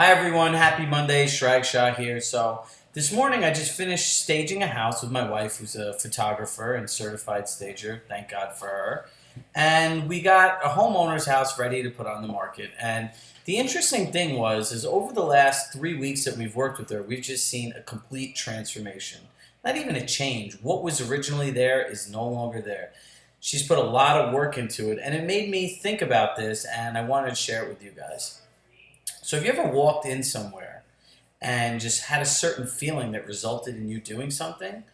Hi everyone, happy Monday, Chirag Shah here. So this morning I just finished staging a house with my wife who's a photographer and certified stager, thank God for her. And we got a homeowner's house ready to put on the market. And the interesting thing is over the last 3 weeks that we've worked with her, we've just seen a complete transformation. Not even a change. What was originally there is no longer there. She's put a lot of work into it and it made me think about this and I wanted to share it with you guys. So have you ever walked in somewhere and just had a certain feeling that resulted in you doing something?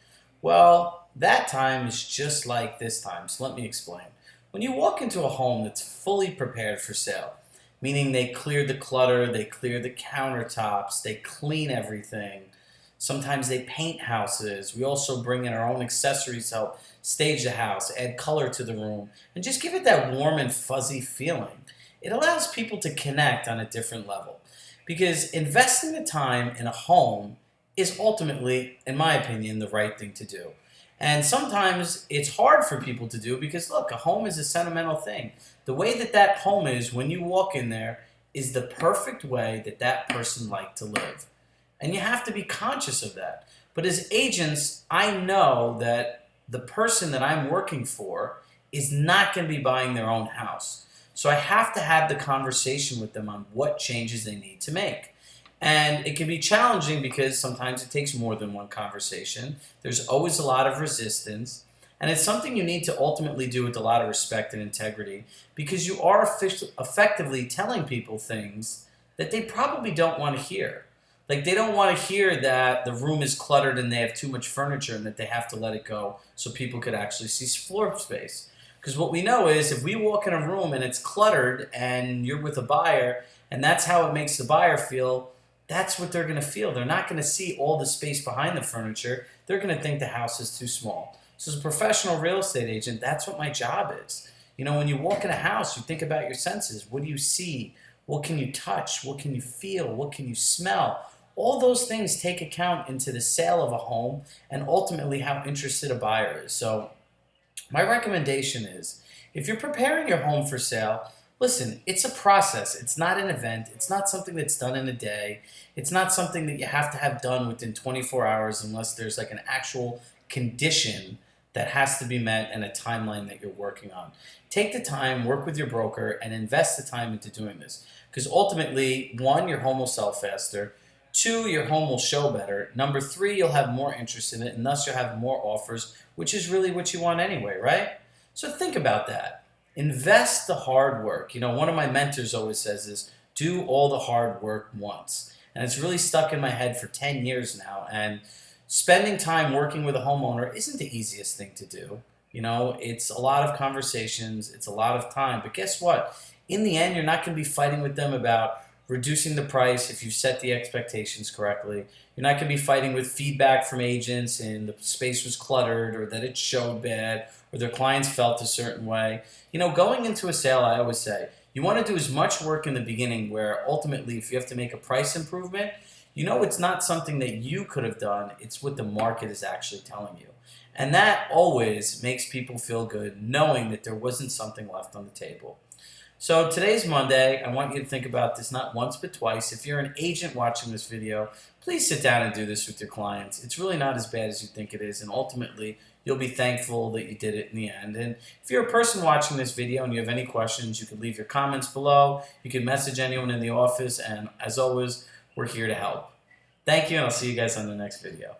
Well, that time is just like this time, so let me explain. When you walk into a home that's fully prepared for sale, meaning they clear the clutter, they clear the countertops, they clean everything. Sometimes they paint houses. We also bring in our own accessories to help stage the house, add color to the room, and just give it that warm and fuzzy feeling. It allows people to connect on a different level because investing the time in a home is ultimately, in my opinion, the right thing to do. And sometimes it's hard for people to do because, look, a home is a sentimental thing. The way that that home is when you walk in there is the perfect way that that person liked to live. And you have to be conscious of that. But as agents, I know that the person that I'm working for is not going to be buying their own house. So I have to have the conversation with them on what changes they need to make. And it can be challenging because sometimes it takes more than one conversation. There's always a lot of resistance. And it's something you need to ultimately do with a lot of respect and integrity because you are effectively telling people things that they probably don't want to hear. Like they don't want to hear that the room is cluttered and they have too much furniture and that they have to let it go so people could actually see floor space. Because what we know is if we walk in a room and it's cluttered and you're with a buyer and that's how it makes the buyer feel, that's what they're going to feel. They're not going to see all the space behind the furniture. They're going to think the house is too small. So as a professional real estate agent, that's what my job is. You know, when you walk in a house, you think about your senses. What do you see? What can you touch? What can you feel? What can you smell? All those things take account into the sale of a home and ultimately how interested a buyer is. So my recommendation is, if you're preparing your home for sale, listen, it's a process. It's not an event. It's not something that's done in a day. It's not something that you have to have done within 24 hours unless there's like an actual condition that has to be met and a timeline that you're working on. Take the time, work with your broker, and invest the time into doing this. Because ultimately, one, your home will sell faster. Two, your home will show better. Number three, you'll have more interest in it, and thus you'll have more offers, which is really what you want anyway, right? So think about that. Invest the hard work. You know, one of my mentors always says this, do all the hard work once. And it's really stuck in my head for 10 years now. And spending time working with a homeowner isn't the easiest thing to do. You know, it's a lot of conversations, it's a lot of time. But guess what? In the end, you're not going to be fighting with them about reducing the price if you set the expectations correctly. You're not going to be fighting with feedback from agents and the space was cluttered or that it showed bad or their clients felt a certain way. You know, going into a sale, I always say, you want to do as much work in the beginning where ultimately if you have to make a price improvement, you know it's not something that you could have done, it's what the market is actually telling you. And that always makes people feel good knowing that there wasn't something left on the table. So today's Monday. I want you to think about this not once but twice. If you're an agent watching this video, please sit down and do this with your clients. It's really not as bad as you think it is, and ultimately you'll be thankful that you did it in the end. And if you're a person watching this video and you have any questions, you can leave your comments below. You can message anyone in the office, and as always, we're here to help. Thank you, and I'll see you guys on the next video.